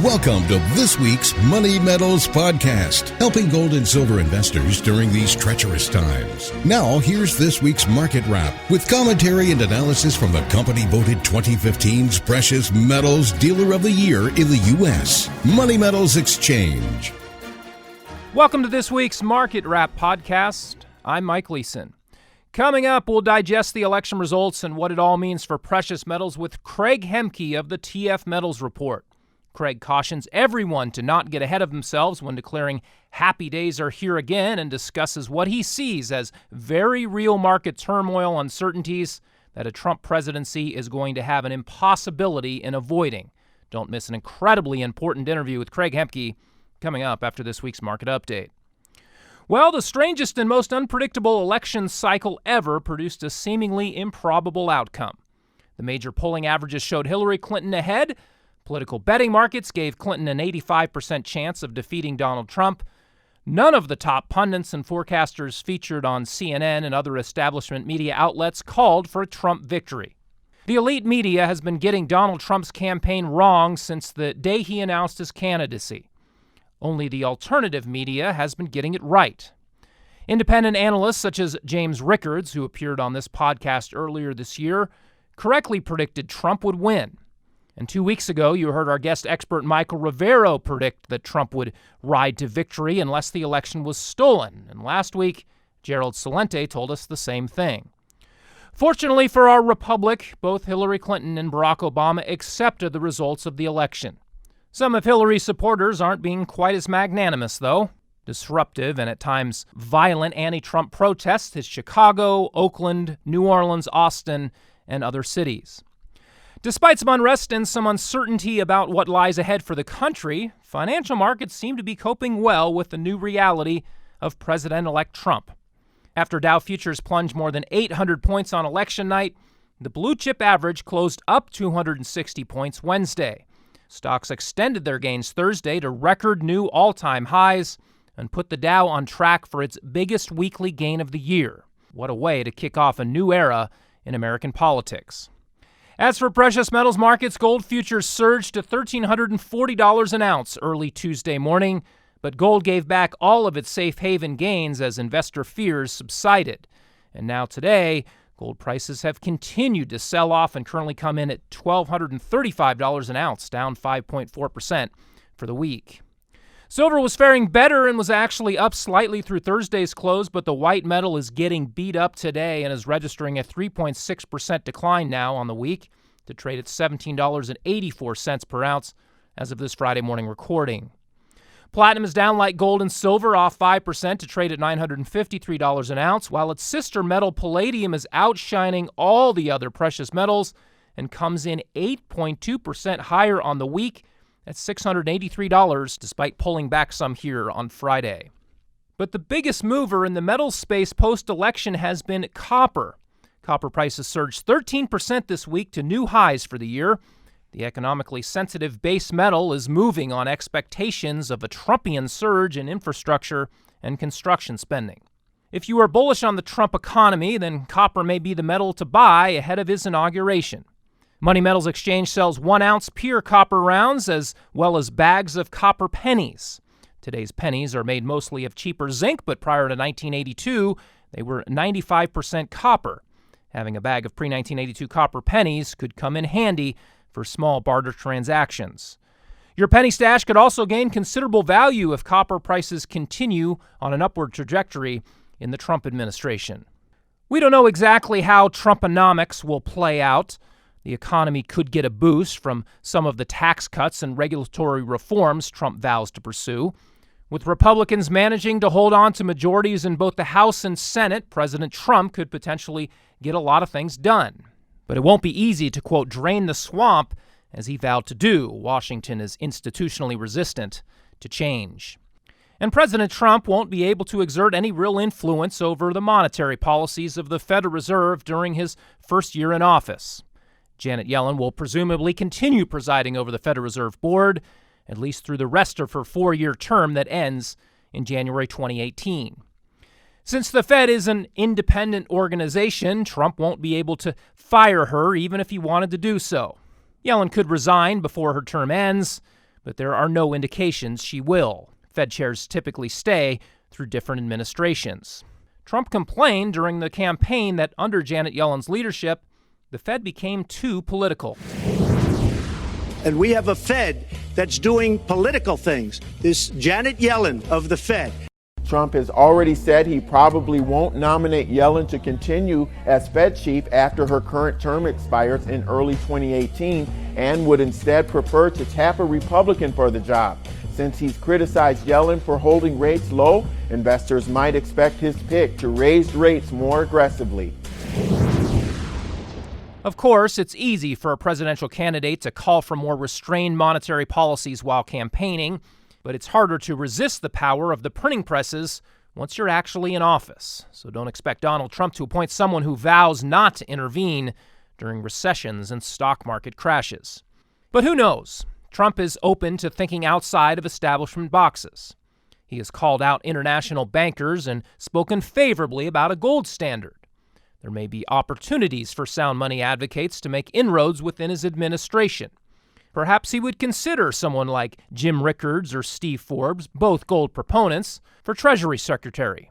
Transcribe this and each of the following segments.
Welcome to this week's Money Metals podcast, helping gold and silver investors during these treacherous times. Now, here's this week's market wrap with commentary and analysis from the company voted 2015's Precious Metals Dealer of the Year in the U.S., Money Metals Exchange. Welcome to this week's Market Wrap podcast. I'm Mike Leeson. Coming up, we'll digest the election results and what it all means for precious metals with Craig Hemke of the TF Metals Report. Craig cautions everyone to not get ahead of themselves when declaring happy days are here again and discusses what he sees as very real market turmoil uncertainties that a Trump presidency is going to have an impossibility in avoiding. Don't miss an incredibly important interview with Craig Hemke coming up after this week's market update. Well, the strangest and most unpredictable election cycle ever produced a seemingly improbable outcome. The major polling averages showed Hillary Clinton ahead. Political betting markets gave Clinton an 85% chance of defeating Donald Trump. None of the top pundits and forecasters featured on CNN and other establishment media outlets called for a Trump victory. The elite media has been getting Donald Trump's campaign wrong since the day he announced his candidacy. Only the alternative media has been getting it right. Independent analysts such as James Rickards, who appeared on this podcast earlier this year, correctly predicted Trump would win. And 2 weeks ago, you heard our guest expert Michael Rivero predict that Trump would ride to victory unless the election was stolen. And last week, Gerald Celente told us the same thing. Fortunately for our republic, both Hillary Clinton and Barack Obama accepted the results of the election. Some of Hillary's supporters aren't being quite as magnanimous, though. Disruptive and at times violent anti-Trump protests hit Chicago, Oakland, New Orleans, Austin, and other cities. Despite some unrest and some uncertainty about what lies ahead for the country, financial markets seem to be coping well with the new reality of President-elect Trump. After Dow futures plunged more than 800 points on election night, the blue chip average closed up 260 points Wednesday. Stocks extended their gains Thursday to record new all-time highs and put the Dow on track for its biggest weekly gain of the year. What a way to kick off a new era in American politics. As for precious metals markets, gold futures surged to $1,340 an ounce early Tuesday morning, but gold gave back all of its safe haven gains as investor fears subsided. And now today, gold prices have continued to sell off and currently come in at $1,235 an ounce, down 5.4% for the week. Silver was faring better and was actually up slightly through Thursday's close, but the white metal is getting beat up today and is registering a 3.6% decline now on the week to trade at $17.84 per ounce as of this Friday morning recording. Platinum is down like gold and silver, off 5% to trade at $953 an ounce, while its sister metal palladium is outshining all the other precious metals and comes in 8.2% higher on the week at $683, despite pulling back some here on Friday. But the biggest mover in the metals space post-election has been copper. Copper prices surged 13% this week to new highs for the year. The economically sensitive base metal is moving on expectations of a Trumpian surge in infrastructure and construction spending. If you are bullish on the Trump economy, then copper may be the metal to buy ahead of his inauguration. Money Metals Exchange sells 1-ounce pure copper rounds as well as bags of copper pennies. Today's pennies are made mostly of cheaper zinc, but prior to 1982, they were 95% copper. Having a bag of pre-1982 copper pennies could come in handy for small barter transactions. Your penny stash could also gain considerable value if copper prices continue on an upward trajectory in the Trump administration. We don't know exactly how Trumponomics will play out. The economy could get a boost from some of the tax cuts and regulatory reforms Trump vows to pursue. With Republicans managing to hold on to majorities in both the House and Senate, President Trump could potentially get a lot of things done. But it won't be easy to, quote, drain the swamp, as he vowed to do. Washington is institutionally resistant to change. And President Trump won't be able to exert any real influence over the monetary policies of the Federal Reserve during his first year in office. Janet Yellen will presumably continue presiding over the Federal Reserve Board, at least through the rest of her 4-year term that ends in January 2018. Since the Fed is an independent organization, Trump won't be able to fire her even if he wanted to do so. Yellen could resign before her term ends, but there are no indications she will. Fed chairs typically stay through different administrations. Trump complained during the campaign that under Janet Yellen's leadership, the Fed became too political. And we have a Fed that's doing political things. This Janet Yellen of the Fed. Trump has already said he probably won't nominate Yellen to continue as Fed chief after her current term expires in early 2018 and would instead prefer to tap a Republican for the job. Since he's criticized Yellen for holding rates low, investors might expect his pick to raise rates more aggressively. Of course, it's easy for a presidential candidate to call for more restrained monetary policies while campaigning, but it's harder to resist the power of the printing presses once you're actually in office. So don't expect Donald Trump to appoint someone who vows not to intervene during recessions and stock market crashes. But who knows? Trump is open to thinking outside of establishment boxes. He has called out international bankers and spoken favorably about a gold standard. There may be opportunities for sound money advocates to make inroads within his administration. Perhaps he would consider someone like Jim Rickards or Steve Forbes, both gold proponents, for Treasury Secretary.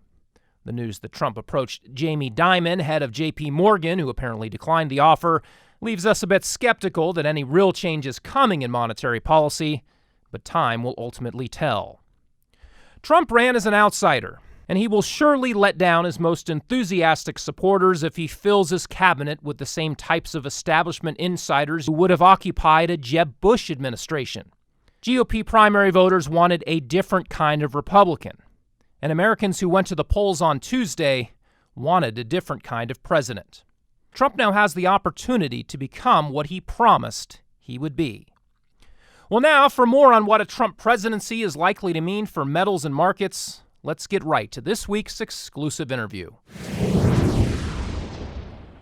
The news that Trump approached Jamie Dimon, head of J.P. Morgan, who apparently declined the offer, leaves us a bit skeptical that any real change is coming in monetary policy, but time will ultimately tell. Trump ran as an outsider, and he will surely let down his most enthusiastic supporters if he fills his cabinet with the same types of establishment insiders who would have occupied a Jeb Bush administration. GOP primary voters wanted a different kind of Republican, and Americans who went to the polls on Tuesday wanted a different kind of president. Trump now has the opportunity to become what he promised he would be. Well, now, for more on what a Trump presidency is likely to mean for metals and markets, let's get right to this week's exclusive interview.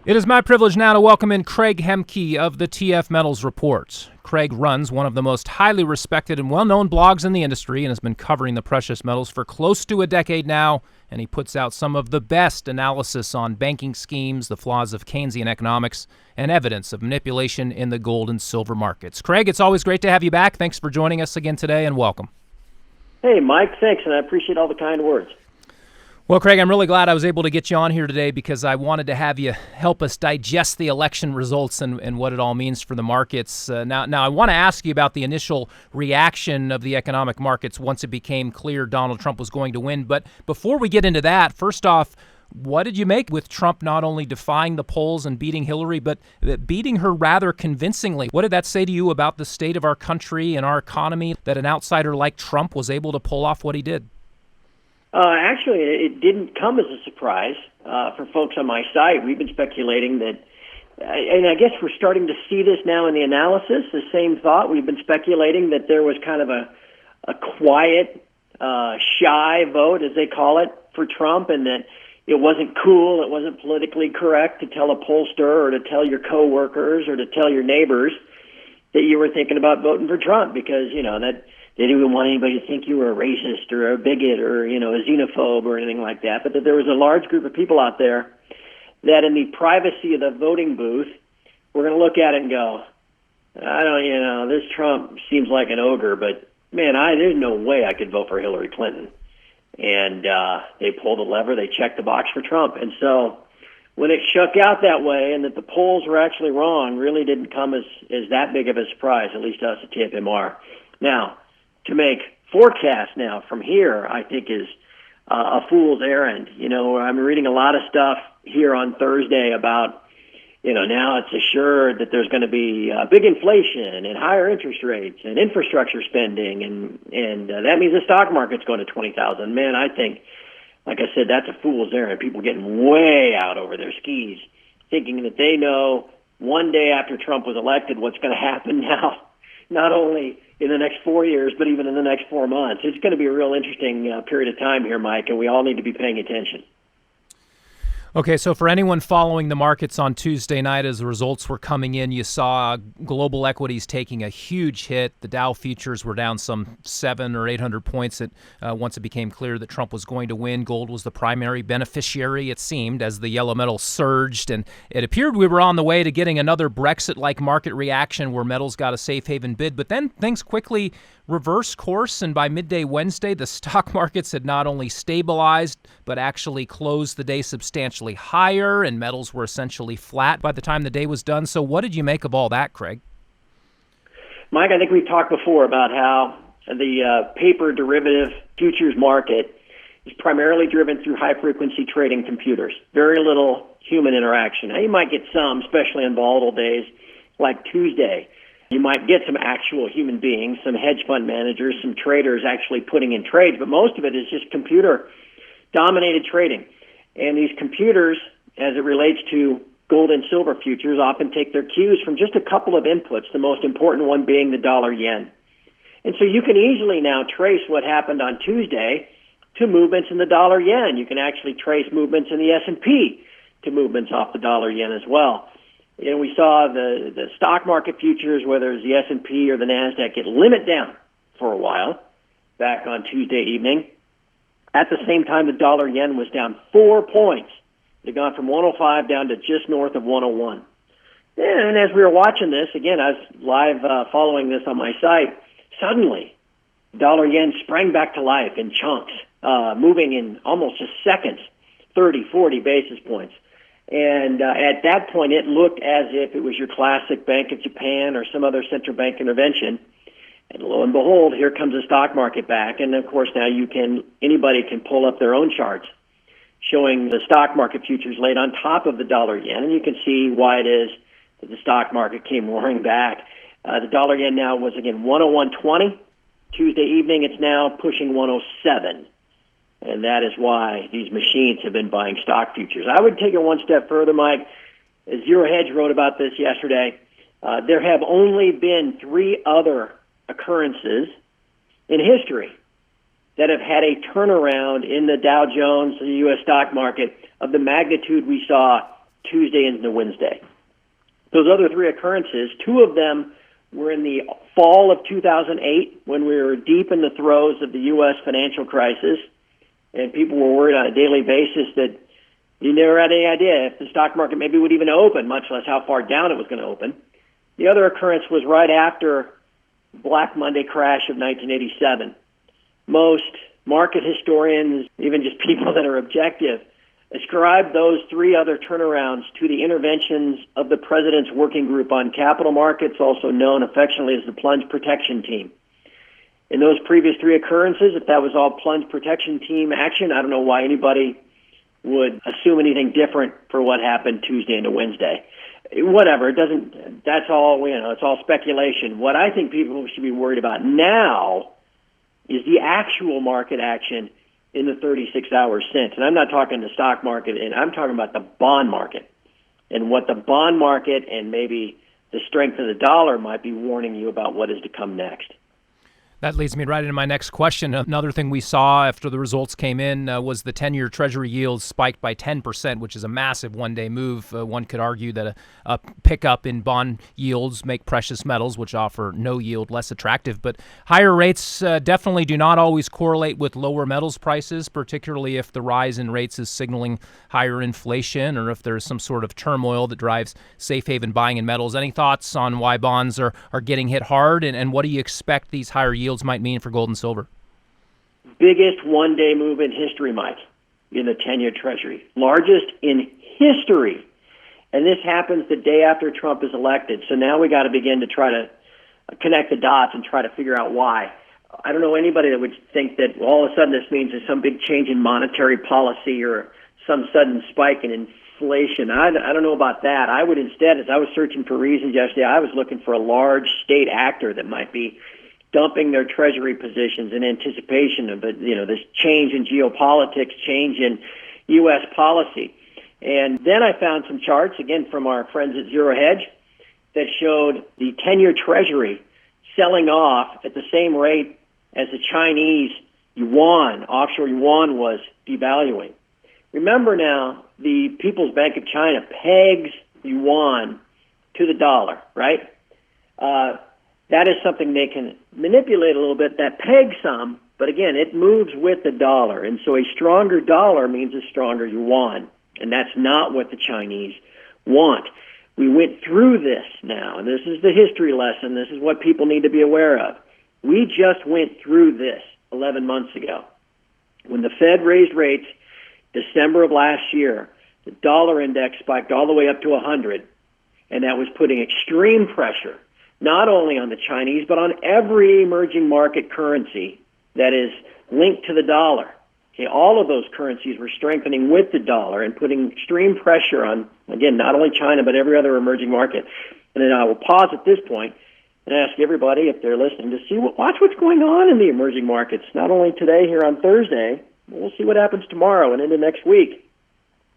It is my privilege now to welcome in Craig Hemke of the TF Metals Report. Craig runs one of the most highly respected and well-known blogs in the industry and has been covering the precious metals for close to a decade now, and he puts out some of the best analysis on banking schemes, the flaws of Keynesian economics, and evidence of manipulation in the gold and silver markets. Craig, it's always great to have you back. Thanks for joining us again today, and welcome. Hey, Mike, thanks, and I appreciate all the kind words. Well, Craig, I'm really glad I was able to get you on here today because I wanted to have you help us digest the election results and what it all means for the markets. Now, I want to ask you about the initial reaction of the economic markets once it became clear Donald Trump was going to win. But before we get into that, first off, what did you make with Trump not only defying the polls and beating Hillary, but beating her rather convincingly? What did that say to you about the state of our country and our economy that an outsider like Trump was able to pull off what he did? Actually, it didn't come as a surprise for folks on my site. We've been speculating that, and I guess we're starting to see this now in the analysis, the same thought. We've been speculating that there was kind of a quiet, shy vote, as they call it, for Trump, and that it wasn't cool, it wasn't politically correct to tell a pollster or to tell your coworkers or to tell your neighbors that you were thinking about voting for Trump because, that they didn't want anybody to think you were a racist or a bigot or, a xenophobe or anything like that, but that there was a large group of people out there that in the privacy of the voting booth were going to look at it and go, this Trump seems like an ogre, but man, there's no way I could vote for Hillary Clinton. And they pulled the lever, they checked the box for Trump. And so when it shook out that way and that the polls were actually wrong, really didn't come as that big of a surprise, at least to us at TFMR. Now, to make forecasts now from here, I think is a fool's errand. I'm reading a lot of stuff here on Thursday about, now it's assured that there's going to be big inflation and higher interest rates and infrastructure spending, and that means the stock market's going to 20,000. Man, I think, like I said, that's a fool's errand. People getting way out over their skis, thinking that they know one day after Trump was elected what's going to happen now, not only in the next 4 years, but even in the next 4 months. It's going to be a real interesting period of time here, Mike, and we all need to be paying attention. Okay, so for anyone following the markets on Tuesday night as the results were coming in, you saw global equities taking a huge hit. The Dow futures were down some 700 or 800 points once it became clear that Trump was going to win. Gold was the primary beneficiary, it seemed, as the yellow metal surged. And it appeared we were on the way to getting another Brexit-like market reaction where metals got a safe haven bid. But then things quickly reverse course, and by midday Wednesday, the stock markets had not only stabilized, but actually closed the day substantially higher, and metals were essentially flat by the time the day was done. So what did you make of all that, Craig? Mike, I think we've talked before about how the paper derivative futures market is primarily driven through high-frequency trading computers. Very little human interaction. Now, you might get some, especially on volatile days like Tuesday. You might get some actual human beings, some hedge fund managers, some traders actually putting in trades, but most of it is just computer-dominated trading. And these computers, as it relates to gold and silver futures, often take their cues from just a couple of inputs, the most important one being the dollar-yen. And so you can easily now trace what happened on Tuesday to movements in the dollar-yen. You can actually trace movements in the S&P to movements off the dollar-yen as well. You know, we saw the stock market futures, whether it's the S&P or the NASDAQ, get limit down for a while back on Tuesday evening. At the same time, the dollar-yen was down 4 points. It had gone from 105 down to just north of 101. And as we were watching this, again, I was live following this on my site, suddenly dollar-yen sprang back to life in chunks, moving in almost just seconds, 30, 40 basis points. And at that point, it looked as if it was your classic Bank of Japan or some other central bank intervention. And lo and behold, here comes the stock market back. And of course, now anybody can pull up their own charts showing the stock market futures laid on top of the dollar-yen. And you can see why it is that the stock market came roaring back. The dollar-yen now was, again, 101.20. Tuesday evening, it's now pushing 107. And that is why these machines have been buying stock futures. I would take it one step further, Mike. As Zero Hedge wrote about this yesterday, there have only been 3 other occurrences in history that have had a turnaround in the Dow Jones, the U.S. stock market, of the magnitude we saw Tuesday into Wednesday. Those other 3 occurrences, 2 of them were in the fall of 2008 when we were deep in the throes of the U.S. financial crisis, and people were worried on a daily basis that you never had any idea if the stock market maybe would even open, much less how far down it was going to open. The other occurrence was right after Black Monday crash of 1987. Most market historians, even just people that are objective, ascribe those 3 other turnarounds to the interventions of the President's Working Group on Capital Markets, also known affectionately as the Plunge Protection Team. In those previous 3 occurrences, if that was all Plunge Protection Team action, I don't know why anybody would assume anything different for what happened Tuesday into Wednesday. Whatever, it doesn't, that's all, it's all speculation. What I think people should be worried about now is the actual market action in the 36 hours since. And I'm not talking the stock market, and I'm talking about the bond market and what the bond market and maybe the strength of the dollar might be warning you about what is to come next. That leads me right into my next question. Another thing we saw after the results came in was the 10-year Treasury yields spiked by 10%, which is a massive one-day move. One could argue that a pickup in bond yields make precious metals, which offer no yield, less attractive. But higher rates definitely do not always correlate with lower metals prices, particularly if the rise in rates is signaling higher inflation or if there's some sort of turmoil that drives safe haven buying in metals. Any thoughts on why bonds are getting hit hard, and what do you expect these higher yields might mean for gold and silver? Biggest one-day move in history, Mike, in the 10-year Treasury. Largest in history. And this happens the day after Trump is elected. So now we got to begin to try to connect the dots and try to figure out why. I don't know anybody that would think that all of a sudden this means there's some big change in monetary policy or some sudden spike in inflation. I don't know about that. I would instead, as I was searching for reasons yesterday, I was looking for a large state actor that might be dumping their Treasury positions in anticipation of this change in geopolitics, change in U.S. policy. And then I found some charts, again, from our friends at Zero Hedge, that showed the 10-year Treasury selling off at the same rate as the Chinese yuan, offshore yuan, was devaluing. Remember now, the People's Bank of China pegs yuan to the dollar, right? That is something they can manipulate a little bit. That pegs some, but again, it moves with the dollar. And so a stronger dollar means a stronger yuan. And that's not what the Chinese want. We went through this now, and this is the history lesson. This is what people need to be aware of. We just went through this 11 months ago. When the Fed raised rates December of last year, the dollar index spiked all the way up to 100, and that was putting extreme pressure not only on the Chinese, but on every emerging market currency that is linked to the dollar. Okay, all of those currencies were strengthening with the dollar and putting extreme pressure on, again, not only China, but every other emerging market. And then I will pause at this point and ask everybody, if they're listening, to watch what's going on in the emerging markets, not only today here on Thursday, but we'll see what happens tomorrow and into next week,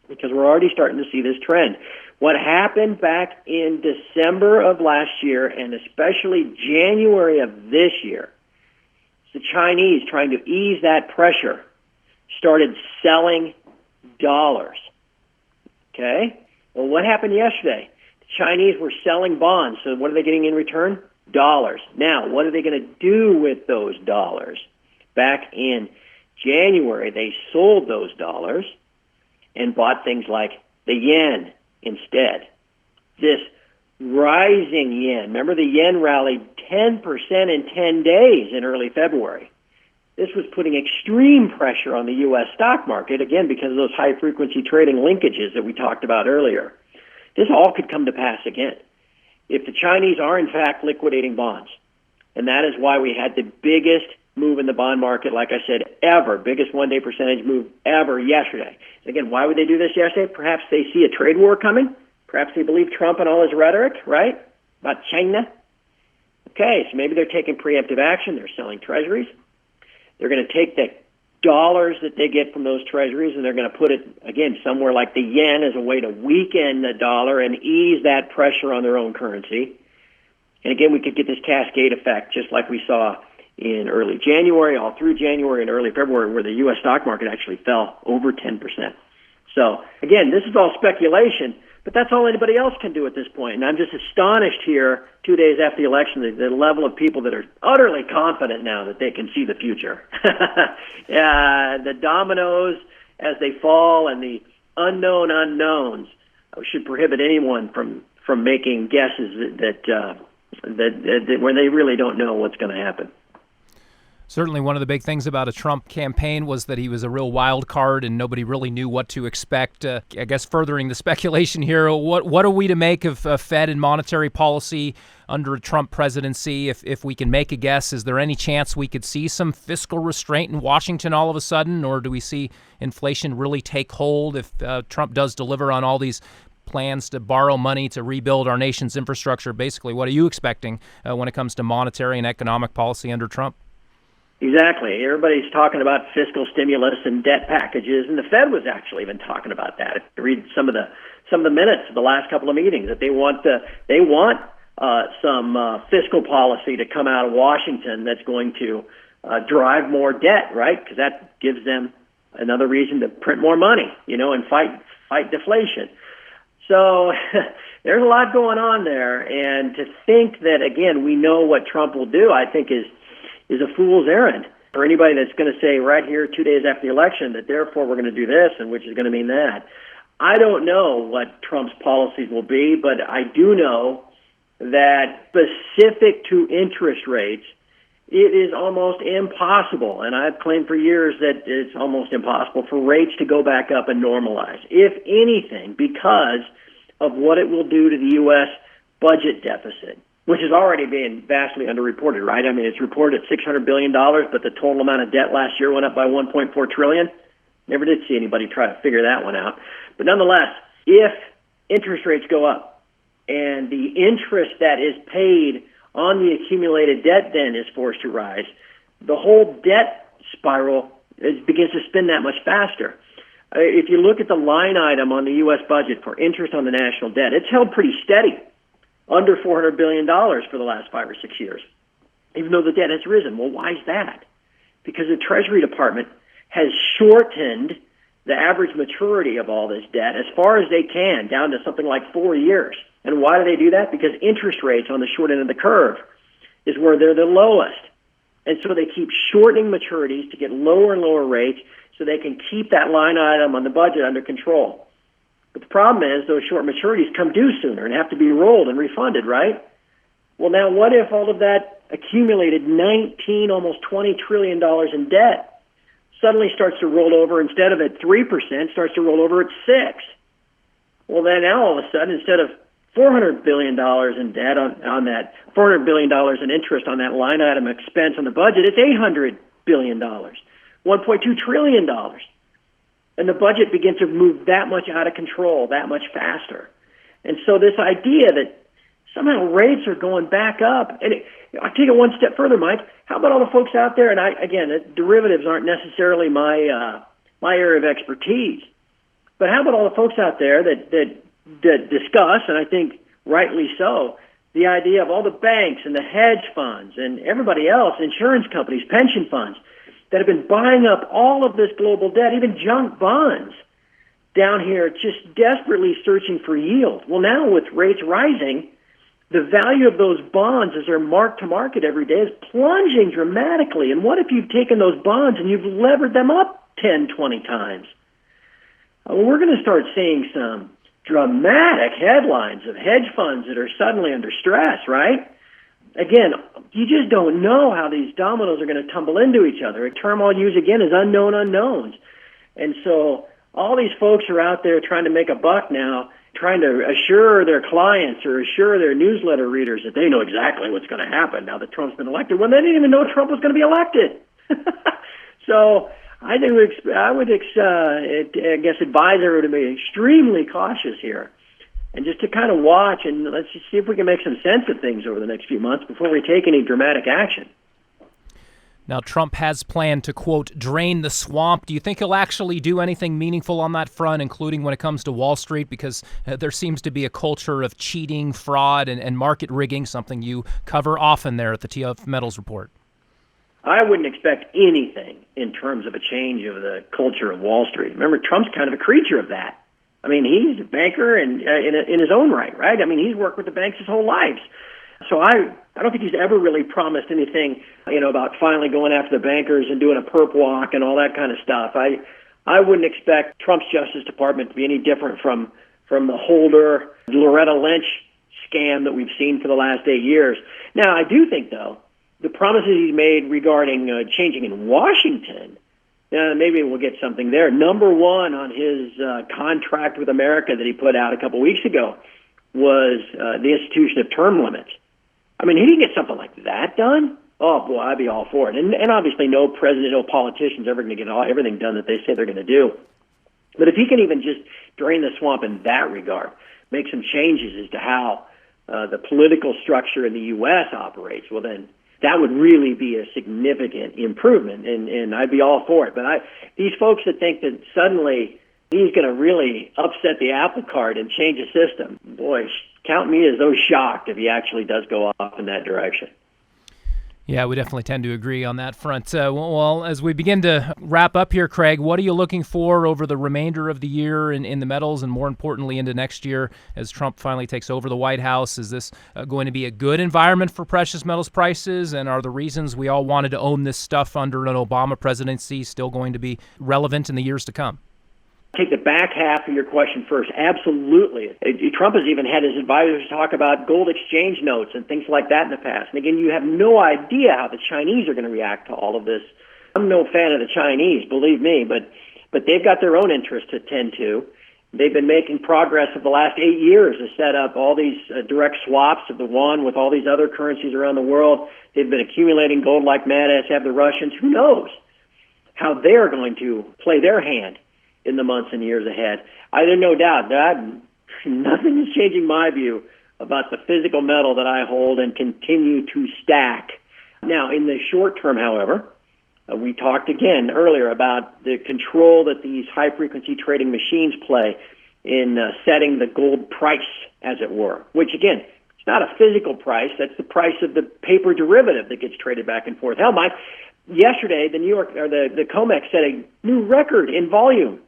because we're already starting to see this trend. What happened back in December of last year, and especially January of this year, the Chinese, trying to ease that pressure, started selling dollars. Okay? Well, what happened yesterday? The Chinese were selling bonds, so what are they getting in return? Dollars. Now, what are they going to do with those dollars? Back in January, they sold those dollars and bought things like the yen instead. This rising yen, remember the yen rallied 10% in 10 days in early February. This was putting extreme pressure on the U.S. stock market, again, because of those high-frequency trading linkages that we talked about earlier. This all could come to pass again if the Chinese are, in fact, liquidating bonds. And that is why we had the biggest move in the bond market, like I said, ever, biggest one-day percentage move ever yesterday. And again, why would they do this yesterday? Perhaps they see a trade war coming. Perhaps they believe Trump and all his rhetoric, right, about China. Okay, so maybe they're taking preemptive action. They're selling treasuries. They're going to take the dollars that they get from those treasuries and they're going to put it, again, somewhere like the yen as a way to weaken the dollar and ease that pressure on their own currency. And again, we could get this cascade effect just like we saw in early January, all through January and early February, where the U.S. stock market actually fell over 10%. So, again, this is all speculation, but that's all anybody else can do at this point. And I'm just astonished here, 2 days after the election, the level of people that are utterly confident now that they can see the future. The dominoes as they fall and the unknown unknowns should prohibit anyone from making guesses that where they really don't know what's going to happen. Certainly one of the big things about a Trump campaign was that he was a real wild card and nobody really knew what to expect. I guess furthering the speculation here, what are we to make of Fed and monetary policy under a Trump presidency? If we can make a guess, is there any chance we could see some fiscal restraint in Washington all of a sudden, or do we see inflation really take hold if Trump does deliver on all these plans to borrow money to rebuild our nation's infrastructure? Basically, what are you expecting when it comes to monetary and economic policy under Trump? Exactly. Everybody's talking about fiscal stimulus and debt packages, and the Fed was actually even talking about that. If you read some of the minutes of the last couple of meetings, that they want some fiscal policy to come out of Washington that's going to drive more debt, right? Because that gives them another reason to print more money, and fight deflation. So there's a lot going on there, and to think that, again, we know what Trump will do, I think is a fool's errand for anybody that's going to say right here 2 days after the election that therefore we're going to do this and which is going to mean that. I don't know what Trump's policies will be, but I do know that specific to interest rates, it is almost impossible, and I've claimed for years that it's almost impossible for rates to go back up and normalize, if anything, because of what it will do to the U.S. budget deficit, which is already being vastly underreported, right? I mean, it's reported at $600 billion, but the total amount of debt last year went up by $1.4 trillion. Never did see anybody try to figure that one out. But nonetheless, if interest rates go up and the interest that is paid on the accumulated debt then is forced to rise, the whole debt spiral begins to spin that much faster. If you look at the line item on the U.S. budget for interest on the national debt, it's held pretty steady, under $400 billion for the last 5 or 6 years, even though the debt has risen. Well, why is that? Because the Treasury Department has shortened the average maturity of all this debt as far as they can, down to something like 4 years. And why do they do that? Because interest rates on the short end of the curve is where they're the lowest. And so they keep shortening maturities to get lower and lower rates so they can keep that line item on the budget under control. But the problem is those short maturities come due sooner and have to be rolled and refunded, right? Well, now what if all of that accumulated 19, almost $20 trillion in debt, suddenly starts to roll over, instead of at 3%, starts to roll over at 6%. Well, then now all of a sudden, instead of $400 billion in debt on that, $400 billion in interest on that line item expense on the budget, it's $800 billion, $1.2 trillion. And the budget begins to move that much out of control, that much faster. And so this idea that somehow rates are going back up, and I'll take it one step further, Mike. How about all the folks out there, and again, derivatives aren't necessarily my area of expertise, but how about all the folks out there that discuss, and I think rightly so, the idea of all the banks and the hedge funds and everybody else, insurance companies, pension funds, that have been buying up all of this global debt, even junk bonds down here, just desperately searching for yield. Well, now with rates rising, the value of those bonds as they're marked to market every day is plunging dramatically. And what if you've taken those bonds and you've levered them up 10, 20 times? We're going to start seeing some dramatic headlines of hedge funds that are suddenly under stress, right? Again, you just don't know how these dominoes are going to tumble into each other. Turmoil used again is unknown unknowns. And so all these folks are out there trying to make a buck now, trying to assure their clients or assure their newsletter readers that they know exactly what's going to happen now that Trump's been elected, when they didn't even know Trump was going to be elected. So I would advise everyone to be extremely cautious here, and just to kind of watch, and let's just see if we can make some sense of things over the next few months before we take any dramatic action. Now, Trump has planned to, quote, drain the swamp. Do you think he'll actually do anything meaningful on that front, including when it comes to Wall Street? Because there seems to be a culture of cheating, fraud, and market rigging, something you cover often there at the TF Metals Report. I wouldn't expect anything in terms of a change of the culture of Wall Street. Remember, Trump's kind of a creature of that. I mean, he's a banker and in his own right? I mean, he's worked with the banks his whole life. So I don't think he's ever really promised anything, about finally going after the bankers and doing a perp walk and all that kind of stuff. I wouldn't expect Trump's Justice Department to be any different from the Holder, Loretta Lynch scam that we've seen for the last 8 years. Now, I do think, though, the promises he's made regarding changing in Washington, maybe we'll get something there. Number one on his contract with America that he put out a couple weeks ago was the institution of term limits. I mean, he didn't get something like that done. Oh, boy, I'd be all for it. And obviously no president, no politician's ever going to get everything done that they say they're going to do. But if he can even just drain the swamp in that regard, make some changes as to how the political structure in the U.S. operates, well, then that would really be a significant improvement, and I'd be all for it. But these folks that think that suddenly he's going to really upset the apple cart and change the system, boy, count me as though shocked if he actually does go off in that direction. Yeah, we definitely tend to agree on that front. Well, as we begin to wrap up here, Craig, what are you looking for over the remainder of the year in the metals, and more importantly into next year as Trump finally takes over the White House? Is this going to be a good environment for precious metals prices, and are the reasons we all wanted to own this stuff under an Obama presidency still going to be relevant in the years to come? Take the back half of your question first. Absolutely. Trump has even had his advisors talk about gold exchange notes and things like that in the past. And again, you have no idea how the Chinese are going to react to all of this. I'm no fan of the Chinese, believe me, but they've got their own interests to tend to. They've been making progress over the last 8 years to set up all these direct swaps of the yuan with all these other currencies around the world. They've been accumulating gold like mad, as have the Russians. Who knows how they're going to play their hand in the months and years ahead. I have no doubt that nothing is changing my view about the physical metal that I hold and continue to stack. Now, in the short term, however, we talked again earlier about the control that these high-frequency trading machines play in setting the gold price, as it were, which, again, it's not a physical price. That's the price of the paper derivative that gets traded back and forth. Hell, Mike, yesterday, the COMEX set a new record in volume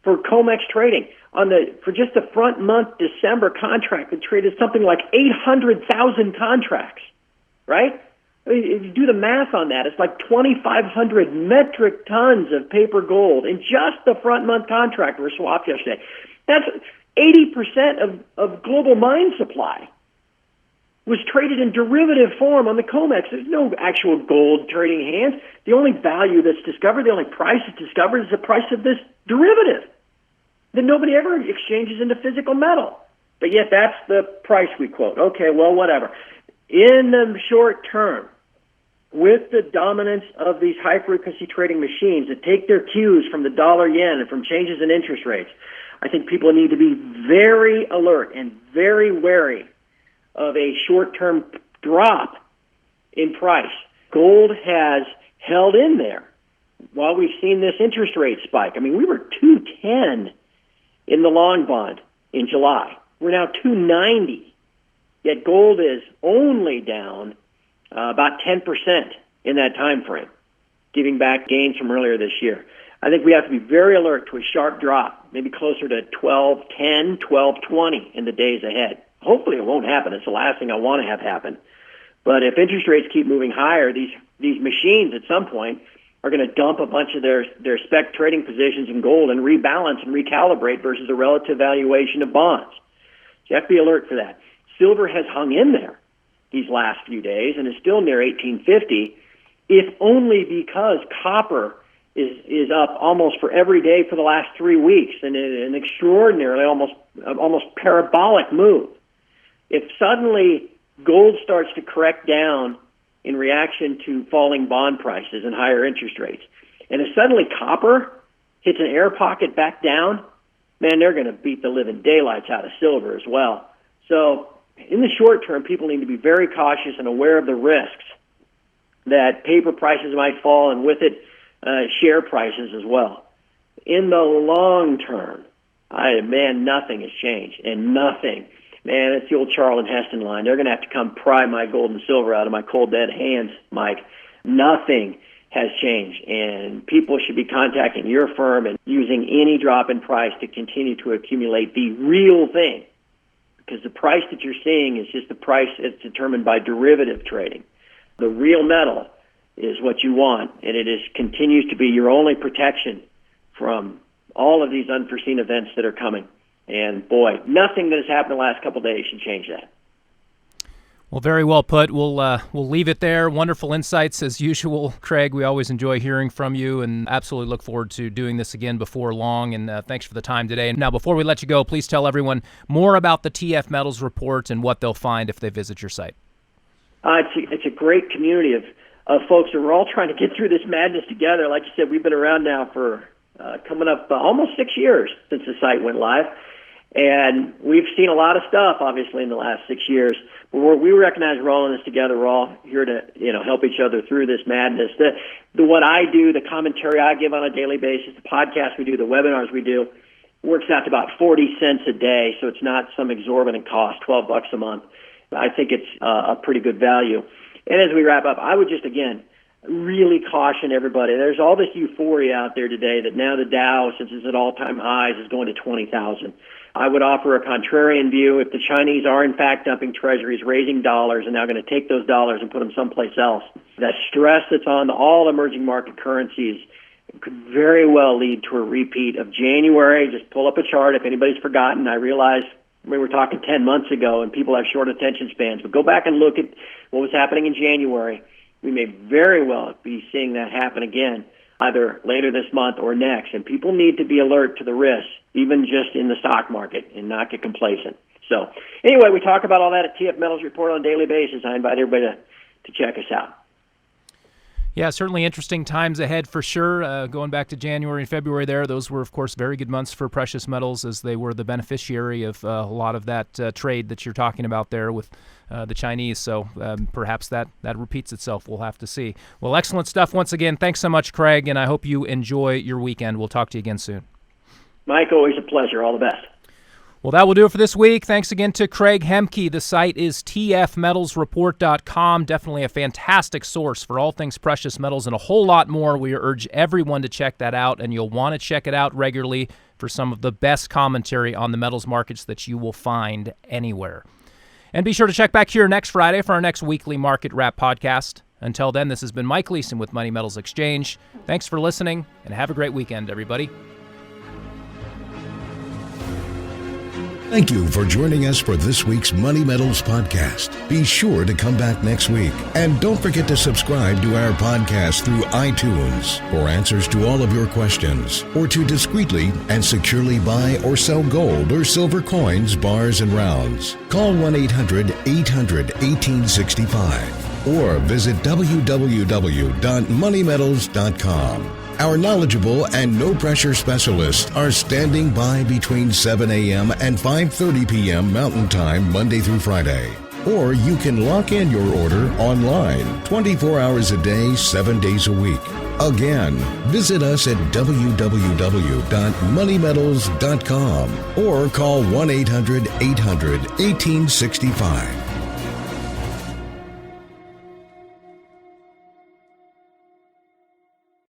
for COMEX trading. For just the front month December contract, it traded something like 800,000 contracts, right? I mean, if you do the math on that, it's like 2,500 metric tons of paper gold in just the front month contract were swapped yesterday. That's 80% of global mine supply. was traded in derivative form on the COMEX. There's no actual gold trading hands. The only value that's discovered, the only price that's discovered is the price of this derivative that nobody ever exchanges into physical metal. But yet that's the price we quote. Okay, well, whatever. In the short term, with the dominance of these high-frequency trading machines that take their cues from the dollar-yen and from changes in interest rates, I think people need to be very alert and very wary of a short-term drop in price. Gold has held in there while we've seen this interest rate spike. I mean, we were 210 in the long bond in July. We're now 290, yet gold is only down about 10% in that time frame, giving back gains from earlier this year. I think we have to be very alert to a sharp drop, maybe closer to 1210, 1220 in the days ahead. Hopefully it won't happen. It's the last thing I want to have happen. But if interest rates keep moving higher, these machines at some point are going to dump a bunch of their spec trading positions in gold and rebalance and recalibrate versus the relative valuation of bonds. So you have to be alert for that. Silver has hung in there these last few days and is still near 1850, if only because copper is up almost for every day for the last 3 weeks, and an extraordinarily, almost parabolic move. If suddenly gold starts to correct down in reaction to falling bond prices and higher interest rates, and if suddenly copper hits an air pocket back down, man, they're going to beat the living daylights out of silver as well. So in the short term, people need to be very cautious and aware of the risks that paper prices might fall, and with it, share prices as well. In the long term, nothing has changed, and nothing. Man, it's the old Charlton Heston line. They're going to have to come pry my gold and silver out of my cold, dead hands, Mike. Nothing has changed, and people should be contacting your firm and using any drop in price to continue to accumulate the real thing, because the price that you're seeing is just the price that's determined by derivative trading. The real metal is what you want, and it continues to be your only protection from all of these unforeseen events that are coming. And boy, nothing that has happened in the last couple of days should change that. Well, very well put. We'll leave it there. Wonderful insights as usual, Craig. We always enjoy hearing from you, and absolutely look forward to doing this again before long. And thanks for the time today. And now, before we let you go, please tell everyone more about the TF Metals Report and what they'll find if they visit your site. It's a great community of folks who are all trying to get through this madness together. Like you said, we've been around now for coming up almost 6 years since the site went live. And we've seen a lot of stuff, obviously, in the last 6 years. But we recognize we're all in this together. We're all here to, help each other through this madness. What I do, the commentary I give on a daily basis, the podcast we do, the webinars we do, works out to about 40 cents a day. So it's not some exorbitant cost, $12 a month. I think it's a pretty good value. And as we wrap up, I would just, again, really caution everybody. There's all this euphoria out there today that now the Dow, since it's at all-time highs, is going to 20,000. I would offer a contrarian view. If the Chinese are, in fact, dumping treasuries, raising dollars, and now going to take those dollars and put them someplace else, that stress that's on all emerging market currencies could very well lead to a repeat of January. Just pull up a chart. If anybody's forgotten, I realize we were talking 10 months ago, and people have short attention spans. But go back and look at what was happening in January. We may very well be seeing that happen again, either later this month or next. And people need to be alert to the risks, even just in the stock market, and not get complacent. So anyway, we talk about all that at TF Metals Report on a daily basis. I invite everybody to check us out. Yeah, certainly interesting times ahead for sure. Going back to January and February there, those were, of course, very good months for precious metals, as they were the beneficiary of a lot of that trade that you're talking about there with the Chinese. So perhaps that repeats itself. We'll have to see. Well, excellent stuff once again. Thanks so much, Craig, and I hope you enjoy your weekend. We'll talk to you again soon. Mike, always a pleasure. All the best. Well, that will do it for this week. Thanks again to Craig Hemke. The site is tfmetalsreport.com. Definitely a fantastic source for all things precious metals and a whole lot more. We urge everyone to check that out, and you'll want to check it out regularly for some of the best commentary on the metals markets that you will find anywhere. And be sure to check back here next Friday for our next weekly Market Wrap podcast. Until then, this has been Mike Leeson with Money Metals Exchange. Thanks for listening, and have a great weekend, everybody. Thank you for joining us for this week's Money Metals podcast. Be sure to come back next week. And don't forget to subscribe to our podcast through iTunes for answers to all of your questions, or to discreetly and securely buy or sell gold or silver coins, bars, and rounds. Call 1-800-800-1865 or visit www.moneymetals.com. Our knowledgeable and no-pressure specialists are standing by between 7 a.m. and 5:30 p.m. Mountain Time, Monday through Friday. Or you can lock in your order online, 24 hours a day, 7 days a week. Again, visit us at www.moneymetals.com or call 1-800-800-1865.